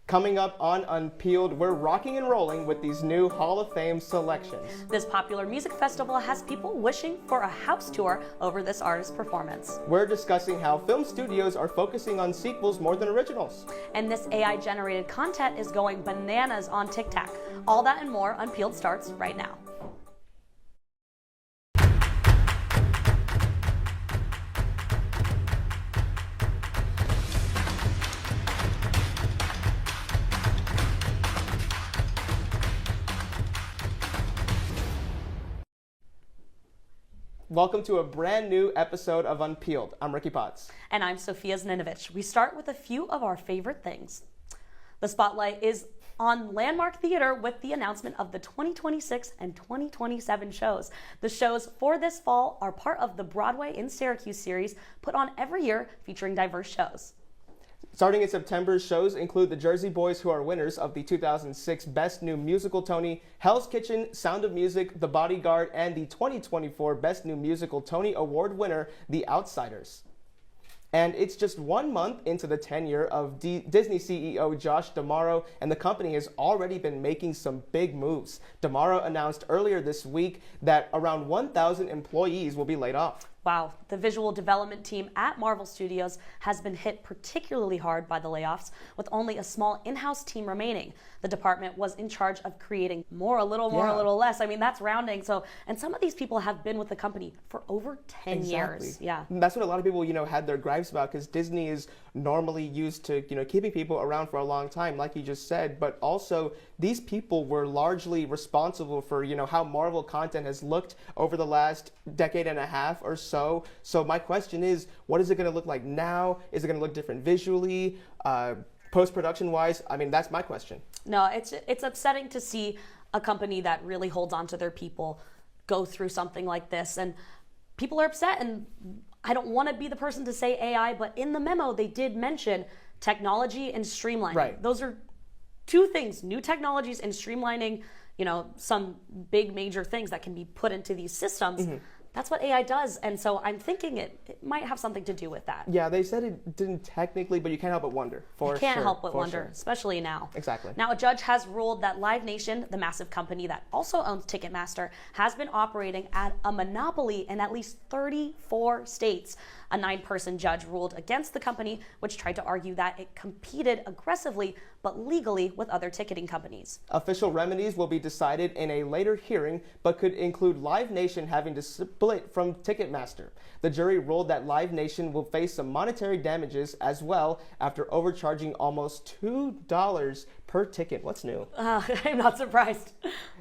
Coming up on Unpeeled, we're rocking and rolling with these new Hall of Fame selections. This popular music festival has people wishing for a house tour over this artist's performance. We're discussing how film studios are focusing on sequels more than originals. And this AI-generated content is going bananas on TikTok. All that and more, Unpeeled starts right now. Welcome to a brand new episode of Unpeeled. I'm Rickie. And I'm Sophia Zaninovich. We start with a few of our favorite things. The spotlight is on Landmark Theater with the announcement of the 2026 and 2027 shows. The shows for this fall are part of the Broadway in Syracuse series put on every year featuring diverse shows. Starting in September, shows include the Jersey Boys, who are winners of the 2006 Best New Musical Tony, Hell's Kitchen, Sound of Music, The Bodyguard, and the 2024 Best New Musical Tony Award winner, The Outsiders. And it's just 1 month into the tenure of Disney CEO Josh D'Amaro, and the company has already been making some big moves. D'Amaro announced earlier this week that around 1,000 employees will be laid off. Wow, the visual development team at Marvel Studios has been hit particularly hard by the layoffs, with only a small in-house team remaining. The department was in charge of creating more, a little more, a little less. I mean, that's rounding. So, and some of these people have been with the company for over 10 years. Yeah, that's what a lot of people, had their gripes about, because Disney is normally used to, keeping people around for a long time, like you just said. But also, these people were largely responsible for, how Marvel content has looked over the last decade and a half or so. So my question is, what is it going to look like now? Is it going to look different visually, post-production wise? I mean, that's my question. No, it's upsetting to see a company that really holds on to their people go through something like this. And people are upset, and I don't want to be the person to say AI, but in the memo, they did mention technology and streamlining. Right. Those are two things, new technologies and streamlining, some big major things that can be put into these systems. Mm-hmm. That's what AI does, and so I'm thinking it might have something to do with that. Yeah, they said it didn't technically, but you can't help but wonder. You can't help but wonder, especially now. Exactly. Now, a judge has ruled that Live Nation, the massive company that also owns Ticketmaster, has been operating at a monopoly in at least 34 states. A 9-person judge ruled against the company, which tried to argue that it competed aggressively but legally with other ticketing companies. Official remedies will be decided in a later hearing, but could include Live Nation having to split from Ticketmaster. The jury ruled that Live Nation will face some monetary damages as well after overcharging almost $2 per ticket. What's new? I'm not surprised.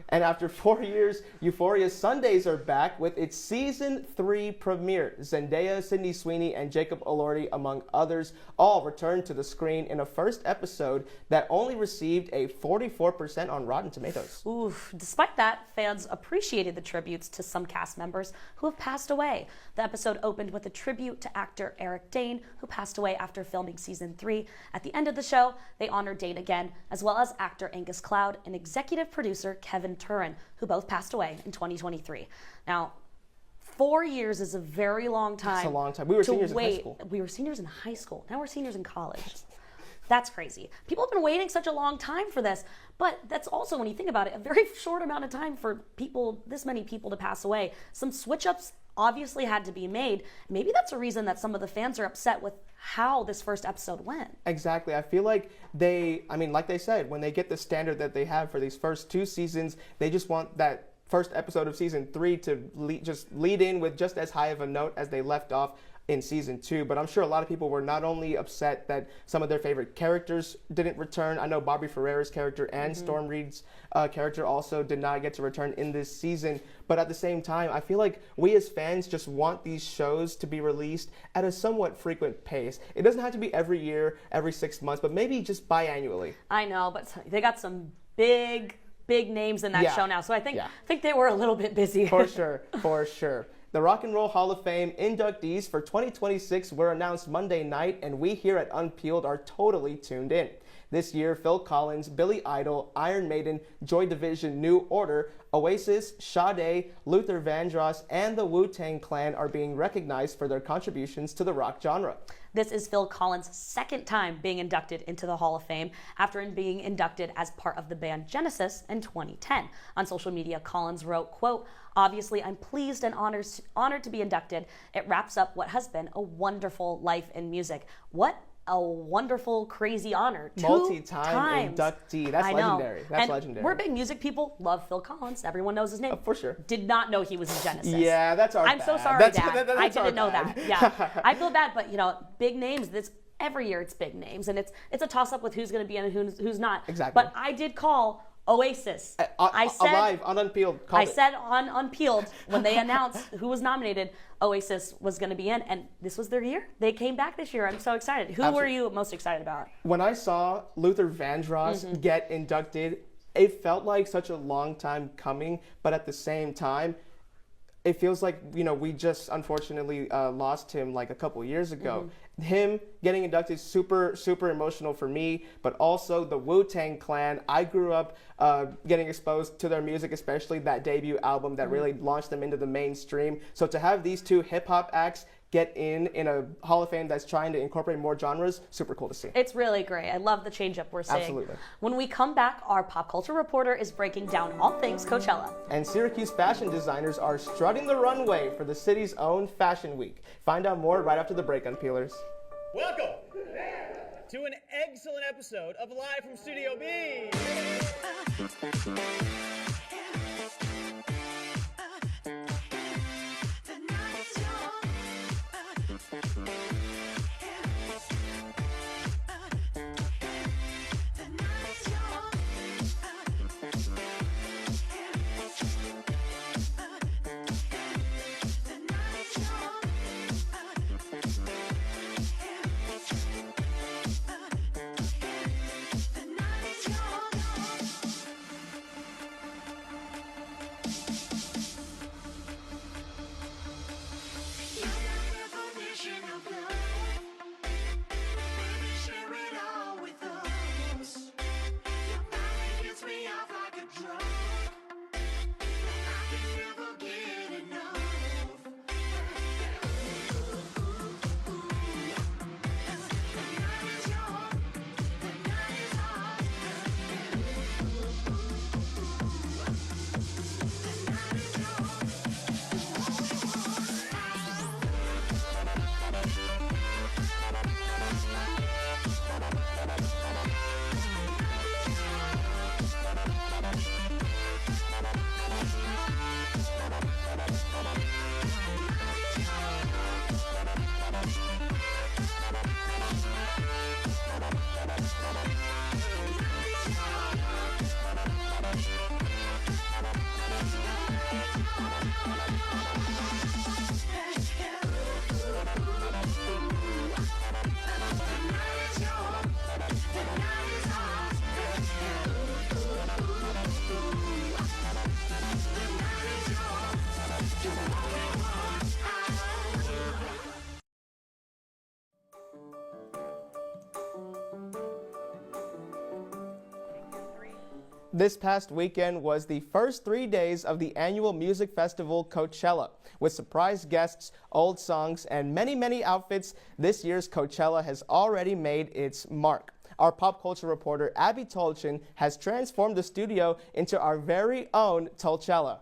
And after 4 years, Euphoria Sundays are back with its season 3 premiere. Zendaya, Sydney Sweeney, and Jacob Elordi, among others, all returned to the screen in a first episode that only received a 44% on Rotten Tomatoes. Oof. Despite that, fans appreciated the tributes to some cast members who have passed away. The episode opened with a tribute to actor Eric Dane, who passed away after filming season 3. At the end of the show, they honored Dane again, as well as actor Angus Cloud and executive producer Kevin Turin, who both passed away in 2023. Now, 4 years is a very long time. That's a long time. We were seniors in high school. We were seniors in high school. Now we're seniors in college. That's crazy. People have been waiting such a long time for this, but that's also, when you think about it, a very short amount of time for people, this many people, to pass away. Some switch-ups obviously had to be made. Maybe that's a reason that some of the fans are upset with how this first episode went. Exactly. I feel like like they said, when they get the standard that they have for these first 2 seasons, they just want that first episode of season 3 to lead in with just as high of a note as they left off in season 2. But I'm sure a lot of people were not only upset that some of their favorite characters didn't return. I know Bobby Ferrera's character and Storm Reed's character also did not get to return in this season. But at the same time, I feel like we as fans just want these shows to be released at a somewhat frequent pace. It doesn't have to be every year, every 6 months, but maybe just biannually. I know, but they got some big names in that show now. So I think they were a little bit busy. For sure. The Rock and Roll Hall of Fame inductees for 2026 were announced Monday night, and we here at Unpeeled are totally tuned in. This year, Phil Collins, Billy Idol, Iron Maiden, Joy Division, New Order, Oasis, Sade, Luther Vandross, and the Wu-Tang Clan are being recognized for their contributions to the rock genre. This is Phil Collins' second time being inducted into the Hall of Fame after being inducted as part of the band Genesis in 2010. On social media, Collins wrote, quote, "Obviously, I'm pleased and honored to be inducted. It wraps up what has been a wonderful life in music." What a wonderful, crazy honor. Multi-time inductee. That's legendary. That's legendary. We're big music people. Love Phil Collins. Everyone knows his name. For sure. Did not know he was in Genesis. Yeah, that's our I'm bad. so sorry, Dad. I didn't know that. Yeah, I feel bad, but big names. This every year it's big names, and it's a toss-up with who's going to be in and who's not. Exactly. But I did call Oasis. I said live on Unpeeled. I said on Unpeeled when they announced who was nominated, Oasis was going to be in, and this was their year. They came back this year. I'm so excited. Who were you most excited about? When I saw Luther Vandross get inducted, it felt like such a long time coming, but at the same time, it feels like, we just unfortunately lost him like a couple years ago. Him getting inducted, super, super emotional for me, but also the Wu-Tang Clan. I grew up getting exposed to their music, especially that debut album that really launched them into the mainstream. So to have these two hip-hop acts get in a Hall of Fame that's trying to incorporate more genres, super cool to see. It's really great. I love the change-up we're seeing. Absolutely. When we come back, our pop culture reporter is breaking down all things Coachella. And Syracuse fashion designers are strutting the runway for the city's own Fashion Week. Find out more right after the break, Unpeelers. Welcome to an excellent episode of Live from Studio B. This past weekend was the first 3 days of the annual music festival Coachella. With surprise guests, old songs, and many, many outfits, this year's Coachella has already made its mark. Our pop culture reporter, Abby Tolchin, has transformed the studio into our very own Tolchella.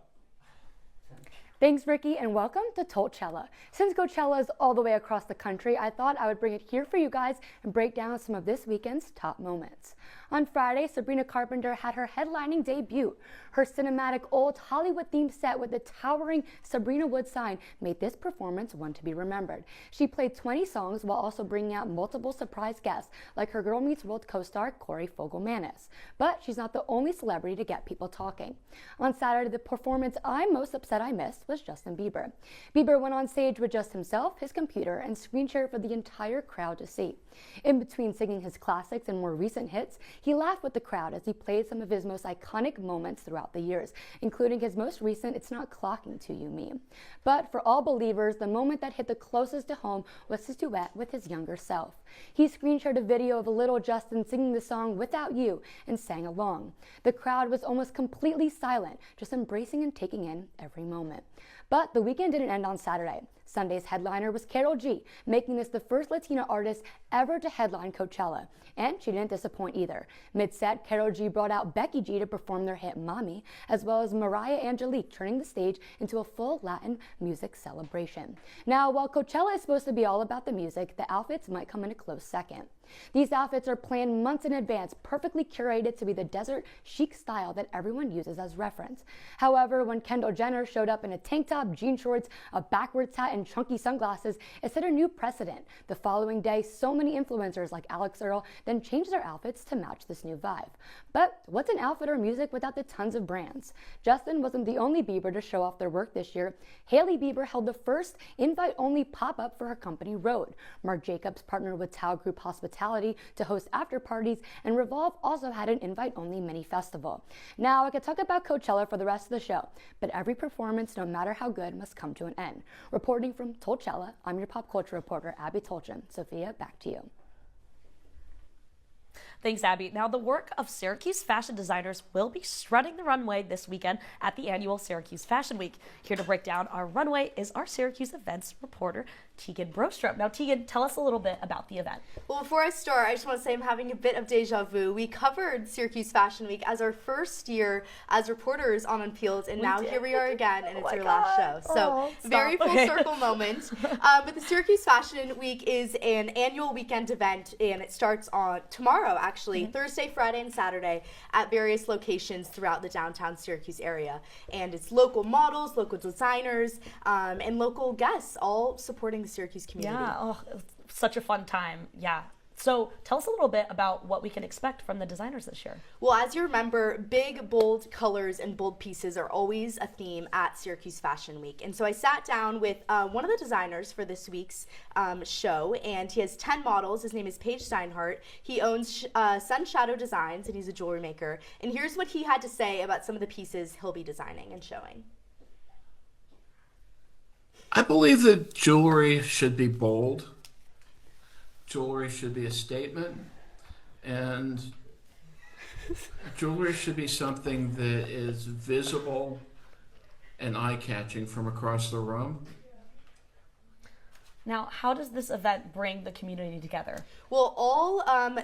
Thanks, Rickie, and welcome to Tolchella. Since Coachella is all the way across the country, I thought I would bring it here for you guys and break down some of this weekend's top moments. On Friday, Sabrina Carpenter had her headlining debut. Her cinematic old Hollywood-themed set with the towering Sabrina Wood sign made this performance one to be remembered. She played 20 songs while also bringing out multiple surprise guests, like her Girl Meets World co-star Corey Fogelmanis. But she's not the only celebrity to get people talking. On Saturday, the performance I'm most upset I missed was Justin Bieber. Bieber went on stage with just himself, his computer, and screen shared for the entire crowd to see. In between singing his classics and more recent hits, he laughed with the crowd as he played some of his most iconic moments throughout the years, including his most recent "It's Not Clocking to You" meme. But for all believers, the moment that hit the closest to home was his duet with his younger self. He screen shared a video of a little Justin singing the song "Without You" and sang along. The crowd was almost completely silent, just embracing and taking in every moment. But the weekend didn't end on Saturday. Sunday's headliner was Karol G, making this the first Latina artist ever to headline Coachella. And she didn't disappoint either. Mid-set, Karol G brought out Becky G to perform their hit Mommy, as well as Mariah Angelique, turning the stage into a full Latin music celebration. Now, while Coachella is supposed to be all about the music, the outfits might come in a close second. These outfits are planned months in advance, perfectly curated to be the desert chic style that everyone uses as reference. However, when Kendall Jenner showed up in a tank top, jean shorts, a backwards hat, and chunky sunglasses, it set a new precedent. The following day, so many influencers like Alex Earl then changed their outfits to match this new vibe. But what's an outfit or music without the tons of brands? Justin wasn't the only Bieber to show off their work this year. Hailey Bieber held the first invite-only pop-up for her company Rode. Marc Jacobs partnered with Tao Group Hospitality to host after parties, and Revolve also had an invite-only mini festival. Now, I could talk about Coachella for the rest of the show, but every performance, no matter how good, must come to an end. Reporting from Tolchella, I'm your pop culture reporter, Abby Tolchin. Sophia, back to you. Thanks, Abby. Now, the work of Syracuse fashion designers will be strutting the runway this weekend at the annual Syracuse Fashion Week. Here to break down our runway is our Syracuse events reporter, Tegan Brostrup. Now, Tegan, tell us a little bit about the event. Well, before I start, I just want to say I'm having a bit of deja vu. We covered Syracuse Fashion Week as our first year as reporters on Unpeeled, and now here we are again, and it's our last show. So, very full circle moment. But the Syracuse Fashion Week is an annual weekend event, and it starts on tomorrow, actually, Thursday, Friday, and Saturday at various locations throughout the downtown Syracuse area. And it's local models, local designers, and local guests, all supporting the Syracuse community. Yeah, oh, such a fun time. Yeah. So tell us a little bit about what we can expect from the designers this year. Well, as you remember, big, bold colors and bold pieces are always a theme at Syracuse Fashion Week. And so I sat down with one of the designers for this week's show, and he has 10 models. His name is Paige Steinhardt. He owns Sun Shadow Designs, and he's a jewelry maker. And here's what he had to say about some of the pieces he'll be designing and showing. I believe that jewelry should be bold. Jewelry should be a statement, and jewelry should be something that is visible and eye-catching from across the room. Now, how does this event bring the community together? Well, all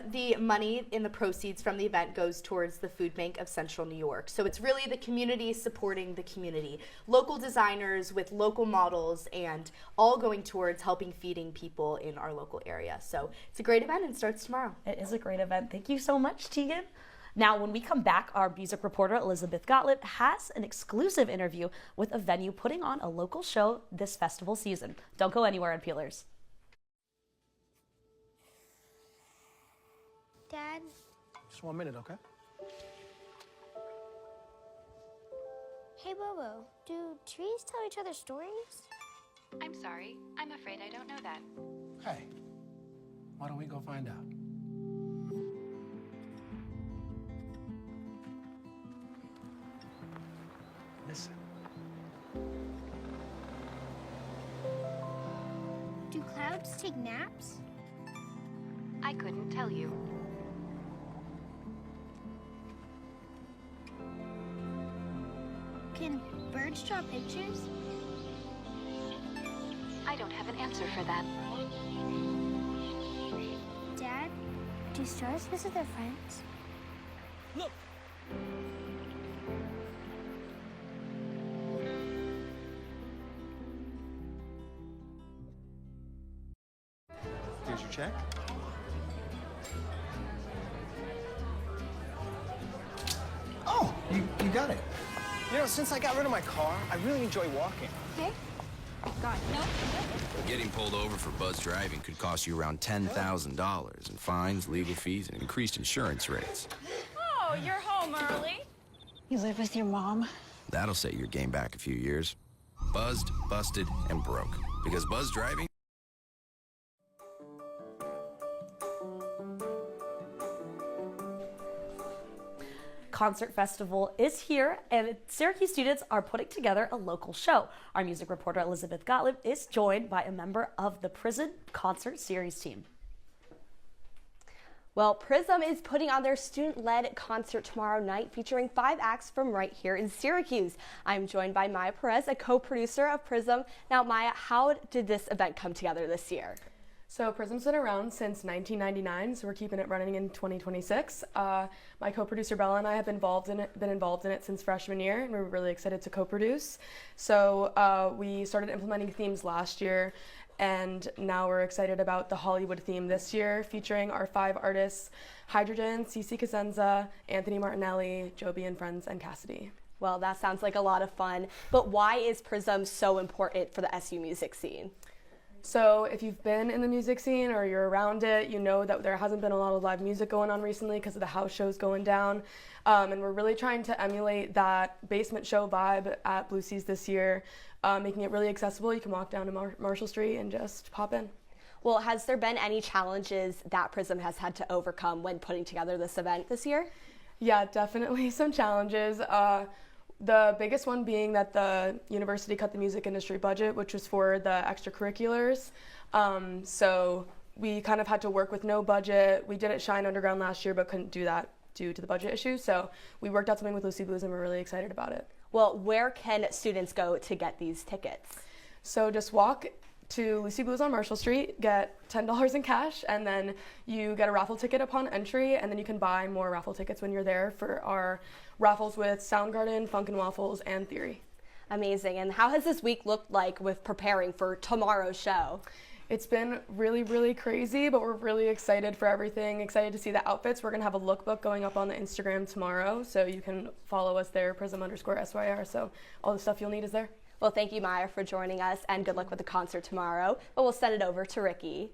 the money in the proceeds from the event goes towards the food bank of Central New York. So it's really the community supporting the community. Local designers with local models, and all going towards helping feeding people in our local area. So it's a great event and starts tomorrow. It is a great event. Thank you so much, Tegan. Now, when we come back, our music reporter, Elizabeth Gottlieb, has an exclusive interview with a venue putting on a local show this festival season. Don't go anywhere, Unpeelers. Dad? Just 1 minute, okay? Hey, Bobo, do trees tell each other stories? I'm sorry. I'm afraid I don't know that. Hey, why don't we go find out? Listen. Do clouds take naps? I couldn't tell you. Can birds draw pictures? I don't have an answer for that. Dad, do stars visit their friends? Look! Here's your check. Oh, you got it. You know, since I got rid of my car, I really enjoy walking. Okay. God, no. Getting pulled over for buzz driving could cost you around $10,000 in fines, legal fees, and increased insurance rates. Oh, you're home early. You live with your mom? That'll set your game back a few years. Buzzed, busted, and broke. Because buzz driving... Concert Festival is here, and Syracuse students are putting together a local show. Our music reporter, Elizabeth Gottlieb, is joined by a member of the Prison Concert Series team. Well, Prism is putting on their student-led concert tomorrow night featuring 5 acts from right here in Syracuse. I'm joined by Maya Perez, a co-producer of Prism. Now, Maya, how did this event come together this year? So Prism's been around since 1999, so we're keeping it running in 2026. My co-producer Bella and I have been involved in it since freshman year, and we're really excited to co-produce. So we started implementing themes last year, and now we're excited about the Hollywood theme this year, featuring our 5 artists: Hydrogen, Cece Cosenza, Anthony Martinelli, Joby and Friends, and Cassidy. Well, that sounds like a lot of fun, but why is Prism so important for the SU music scene? So if you've been in the music scene or you're around it, you know that there hasn't been a lot of live music going on recently because of the house shows going down. And we're really trying to emulate that basement show vibe at Blue Seas this year, making it really accessible. You can walk down to Marshall Street and just pop in. Well, has there been any challenges that Prism has had to overcome when putting together this event this year? Yeah, definitely some challenges. The biggest one being that the university cut the music industry budget, which was for the extracurriculars. So we kind of had to work with no budget. We did it Shine Underground last year, but couldn't do that due to the budget issue. So we worked out something with Lucy Blues, and we're really excited about it. Well, where can students go to get these tickets? So just walk to Lucy Blues on Marshall Street, get $10 in cash, and then you get a raffle ticket upon entry, and then you can buy more raffle tickets when you're there for our raffles with Soundgarden, Funk and Waffles, and Theory. Amazing. And how has this week looked like with preparing for tomorrow's show? It's been really, really crazy, but we're really excited for everything. Excited to see the outfits. We're going to have a lookbook going up on the Instagram tomorrow, so you can follow us there, Prism_SYR. So all the stuff you'll need is there. Well, thank you, Maya, for joining us, and good luck with the concert tomorrow. But we'll send it over to Rickie.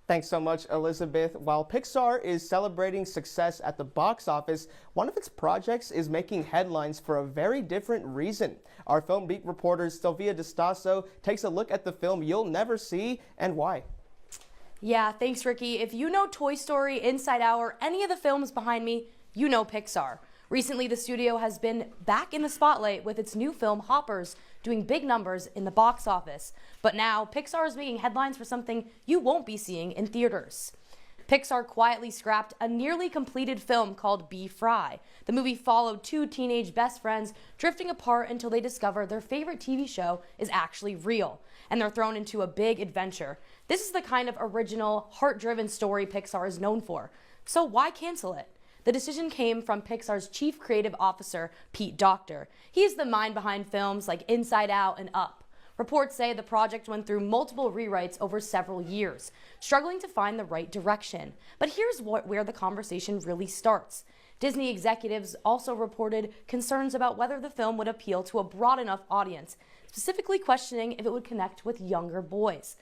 Thanks so much, Elizabeth. While Pixar is celebrating success at the box office, one of its projects is making headlines for a very different reason. Our Film Beat reporter Sophia takes a look at the film you'll never see and why. Yeah, thanks, Rickie. If you know Toy Story, Inside Out, or any of the films behind me, you know Pixar. Recently, the studio has been back in the spotlight with its new film, Hoppers, doing big numbers in the box office. But now, Pixar is making headlines for something you won't be seeing in theaters. Pixar quietly scrapped a nearly completed film called Be Fry. The movie followed 2 teenage best friends drifting apart until they discover their favorite TV show is actually real, and they're thrown into a big adventure. This is the kind of original, heart-driven story Pixar is known for. So why cancel it? The decision came from Pixar's chief creative officer, Pete Docter. He is the mind behind films like Inside Out and Up. Reports say the project went through multiple rewrites over several years, struggling to find the right direction. But here's where the conversation really starts. Disney executives also reported concerns about whether the film would appeal to a broad enough audience, specifically questioning if it would connect with younger boys.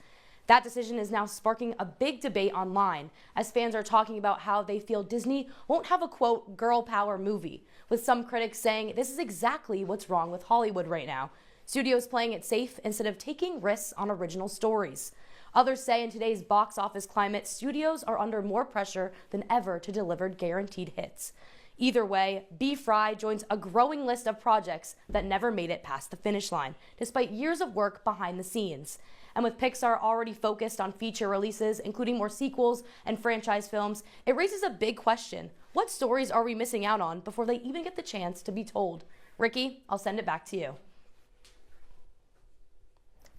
That decision is now sparking a big debate online, as fans are talking about how they feel Disney won't have a, quote, girl power movie, with some critics saying this is exactly what's wrong with Hollywood right now. Studios playing it safe instead of taking risks on original stories. Others say in today's box office climate, studios are under more pressure than ever to deliver guaranteed hits. Either way, Be Fry joins a growing list of projects that never made it past the finish line, despite years of work behind the scenes. And with Pixar already focused on feature releases, including more sequels and franchise films, it raises a big question. What stories are we missing out on before they even get the chance to be told? Rickie, I'll send it back to you.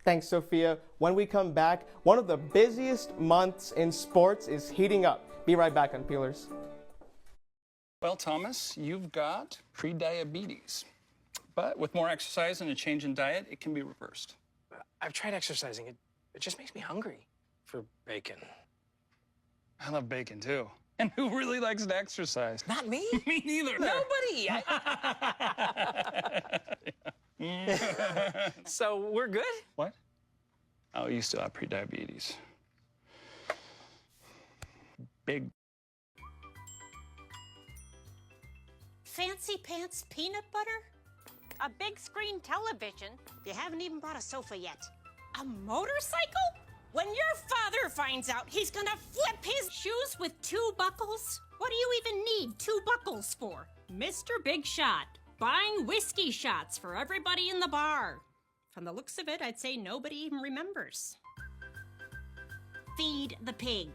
Thanks, Sophia. When we come back, one of the busiest months in sports is heating up. Be right back on Peelers. Well, Thomas, you've got pre-diabetes. But with more exercise and a change in diet, it can be reversed. I've tried exercising. It just makes me hungry for bacon. I love bacon, too. And who really likes to exercise? Not me. Me neither. Nobody. So we're good? What? Oh, you still have pre-diabetes. Big. Fancy pants peanut butter? A big screen television? You haven't even bought a sofa yet. A motorcycle? When your father finds out, he's gonna flip his shoes with 2 buckles? What do you even need 2 buckles for? Mr. Big Shot, buying whiskey shots for everybody in the bar. From the looks of it, I'd say nobody even remembers. Feed the pig.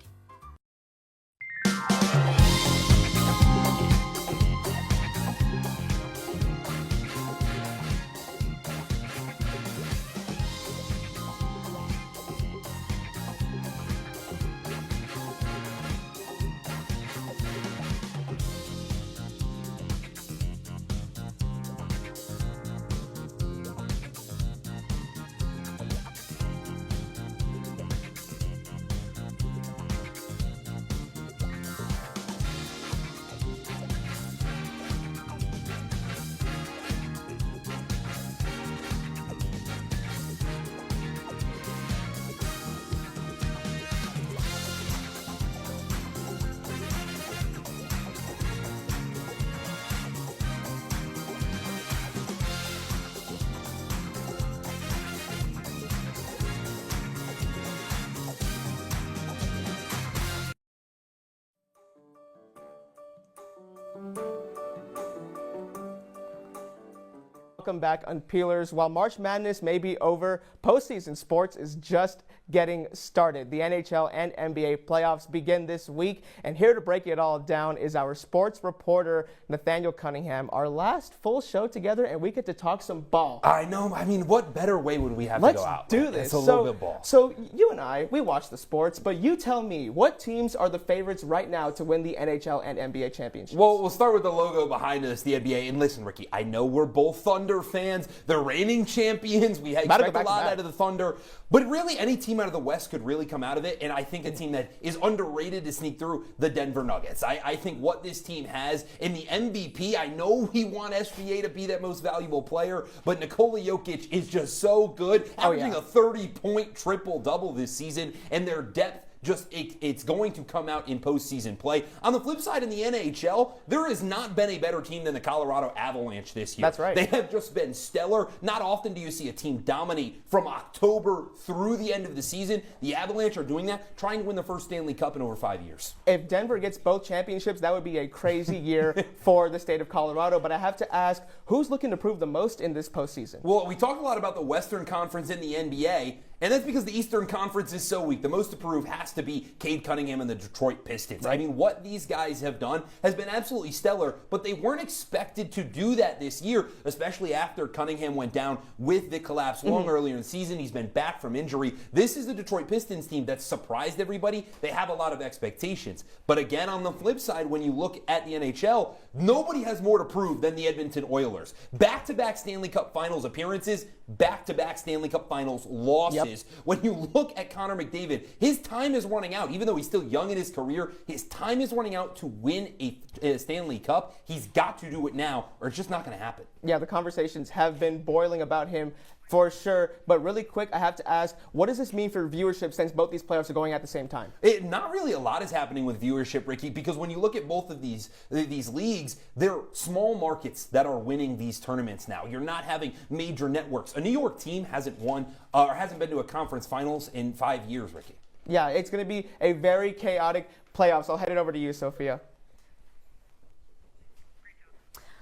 welcome back, Unpeelers. While March Madness may be over, postseason sports is just getting started. The NHL and NBA playoffs begin this week, and here to break it all down is our sports reporter, Nathaniel Cunningham. Our last full show together, and we get to talk some ball. I know. I mean, what better way would we have to go out? Let's do this. It's a little bit ball. So you and I, we watch the sports, but you tell me, what teams are the favorites right now to win the NHL and NBA championships? Well, we'll start with the logo behind us, the NBA. And listen, Rickie, I know we're both Thunder fans. They're reigning champions. We expect a lot out of the Thunder. But really, any team out of the West could really come out of it. And I think a team that is underrated to sneak through, the Denver Nuggets. I think what this team has in the MVP, I know we want SGA to be that most valuable player, but Nikola Jokic is just so good, averaging a 30-point triple-double this season, and their depth it's going to come out in postseason play. On the flip side, in the NHL, there has not been a better team than the Colorado Avalanche this year. That's right. They have just been stellar. Not often do you see a team dominate from October through the end of the season. The Avalanche are doing that, trying to win the first Stanley Cup in over 5 years. If Denver gets both championships, that would be a crazy year for the state of Colorado. But I have to ask, who's looking to prove the most in this postseason? Well, we talk a lot about the Western Conference in the NBA, and that's because the Eastern Conference is so weak. The most to prove has to be Cade Cunningham and the Detroit Pistons. Right. I mean, what these guys have done has been absolutely stellar, but they weren't expected to do that this year, especially after Cunningham went down with the collapse long earlier in the season. He's been back from injury. This is the Detroit Pistons team that surprised everybody. They have a lot of expectations. But again, on the flip side, when you look at the NHL, nobody has more to prove than the Edmonton Oilers. Back-to-back Stanley Cup Finals appearances, back-to-back Stanley Cup Finals losses. When you look at Connor McDavid, his time is running out. Even though he's still young in his career, his time is running out to win a Stanley Cup. He's got to do it now, or it's just not going to happen. Yeah, the conversations have been boiling about him for sure. But really quick, I have to ask, what does this mean for viewership since both these playoffs are going at the same time? Not really a lot is happening with viewership, Rickie, because when you look at both of these leagues, they're small markets that are winning these tournaments now. You're not having major networks. A New York team hasn't won or hasn't been to a conference finals in 5 years, Rickie. Yeah, it's going to be a very chaotic playoffs. I'll head it over to you, Sophia.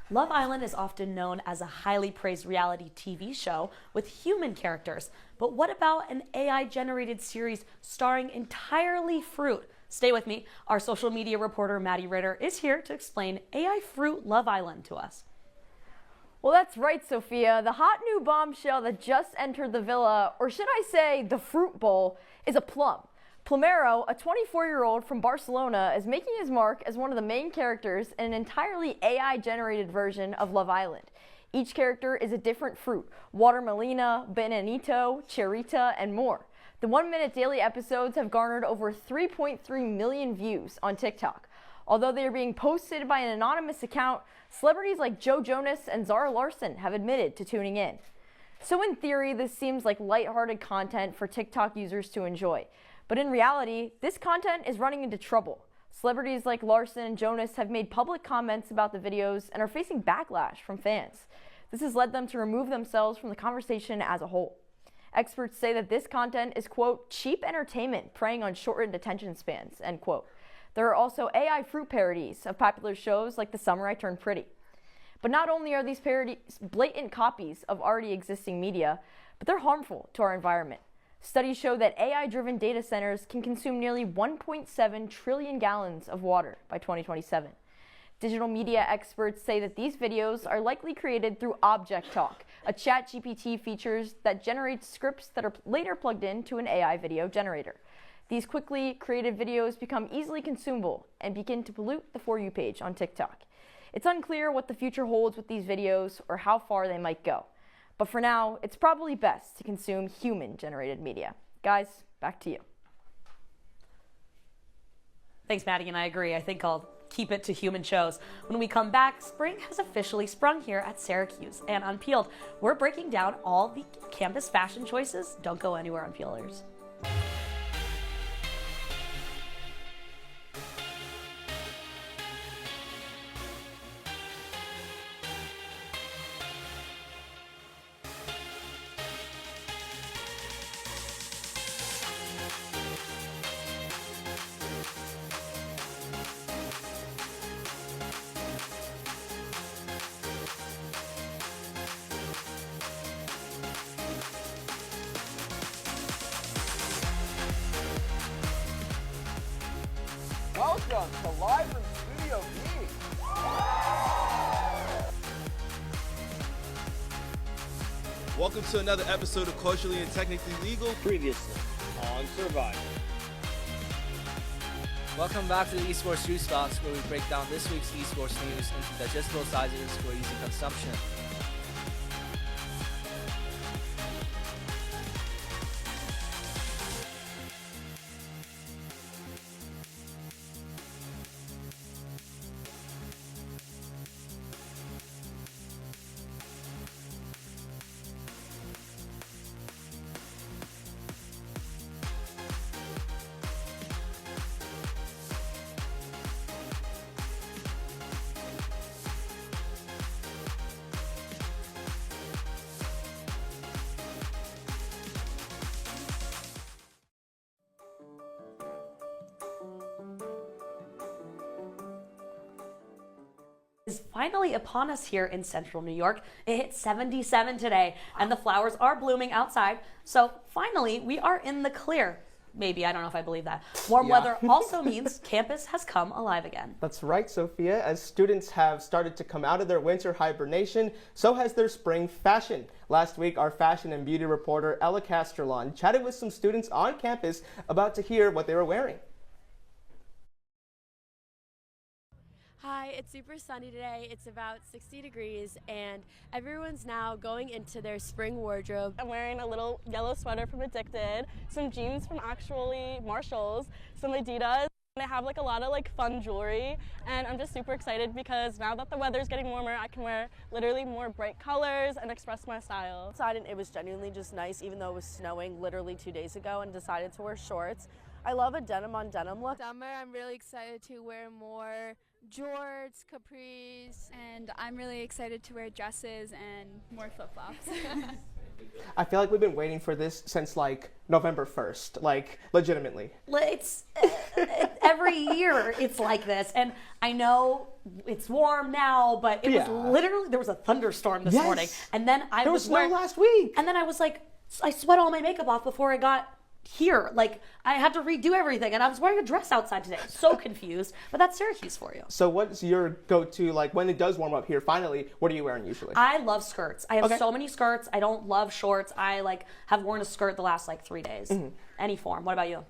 Love Island is often known as a highly praised reality TV show with human characters. But what about an AI-generated series starring entirely fruit? Stay with me. Our social media reporter, Maddie Ritter, is here to explain AI Fruit Love Island to us. Well, that's right, Sophia. The hot new bombshell that just entered the villa, or should I say the fruit bowl, is a plum. Plumero, a 24-year-old from Barcelona, is making his mark as one of the main characters in an entirely AI-generated version of Love Island. Each character is a different fruit: watermelina, bananito, cherita, and more. The 1-minute daily episodes have garnered over 3.3 million views on TikTok. Although they are being posted by an anonymous account, celebrities like Joe Jonas and Zara Larsson have admitted to tuning in. So in theory, this seems like lighthearted content for TikTok users to enjoy. But in reality, this content is running into trouble. Celebrities like Larson and Jonas have made public comments about the videos and are facing backlash from fans. This has led them to remove themselves from the conversation as a whole. Experts say that this content is, quote, cheap entertainment preying on shortened attention spans, end quote. There are also AI fruit parodies of popular shows like The Summer I Turned Pretty. But not only are these parodies blatant copies of already existing media, but they're harmful to our environment. Studies show that AI-driven data centers can consume nearly 1.7 trillion gallons of water by 2027. Digital media experts say that these videos are likely created through Object Talk, a ChatGPT feature that generates scripts that are later plugged into an AI video generator. These quickly created videos become easily consumable and begin to pollute the For You page on TikTok. It's unclear what the future holds with these videos or how far they might go. But for now, it's probably best to consume human-generated media. Guys, back to you. Thanks, Maddie, and I agree. I think I'll keep it to human shows. When we come back, spring has officially sprung here at Syracuse. And Unpeeled, we're breaking down all the campus fashion choices. Don't go anywhere, Unpeelers. Welcome to Live from Studio B. Welcome to another episode of Culturally and Technically Legal. Previously on Survivor. Welcome back to the Esports Juice Box, where we break down this week's esports news into digestible sizes for easy consumption. Is finally upon us here in central New York. It hit 77 today and the flowers are blooming outside. So finally we are in the clear. Maybe, I don't know if I believe that. Warm weather also means campus has come alive again. That's right, Sophia. As students have started to come out of their winter hibernation, so has their spring fashion. Last week, our fashion and beauty reporter Ella Castrolon chatted with some students on campus about to hear what they were wearing. Hi, it's super sunny today. It's about 60 degrees and everyone's now going into their spring wardrobe. I'm wearing a little yellow sweater from Addicted, some jeans from actually Marshalls, some Adidas. And I have like a lot of like fun jewelry and I'm just super excited because now that the weather's getting warmer, I can wear literally more bright colors and express my style. And it was genuinely just nice even though it was snowing literally 2 days ago and decided to wear shorts. I love a denim on denim look. Summer, I'm really excited to wear more jorts, capris, and I'm really excited to wear dresses and more flip-flops. I feel like we've been waiting for this since like November 1st, like legitimately. It's every year it's like this, and I know it's warm now, but it was literally, there was a thunderstorm this morning, and then there was snow last week, and then I was like, I sweat all my makeup off before I got here. Like, I had to redo everything, and I was wearing a dress outside today. So confused, but that's Syracuse for you. So what's your go-to, like, when it does warm up here, finally, what are you wearing usually? I love skirts. I have so many skirts. I don't love shorts. I, like, have worn a skirt the last, like, 3 days. Any form. What about you?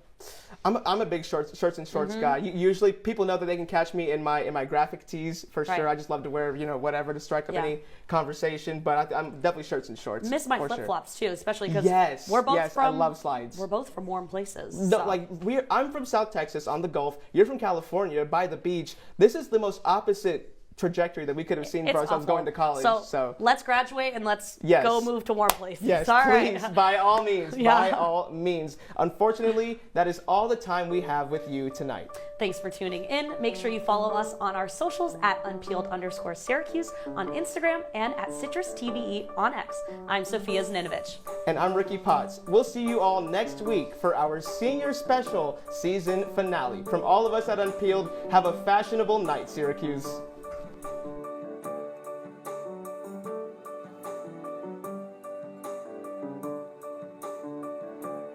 I'm a big shirts and shorts guy. Usually people know that they can catch me in my graphic tees for sure. I just love to wear, whatever to strike up any conversation, but I'm definitely shirts and shorts. Miss my flip-flops too, especially because we're both from, I love slides. We're both from warm places. No, like I'm from South Texas on the Gulf. You're from California by the beach. This is the most opposite trajectory that we could have seen for ourselves going to college. So let's graduate and let's go move to warm places. Yes, all please, right. by all means, by all means. Unfortunately, that is all the time we have with you tonight. Thanks for tuning in. Make sure you follow us on our socials at Unpeeled_Syracuse on Instagram and at CitrusTV on X. I'm Sophia Zaninovich. And I'm Rickie Potts. We'll see you all next week for our senior special season finale. From all of us at Unpeeled, have a fashionable night, Syracuse.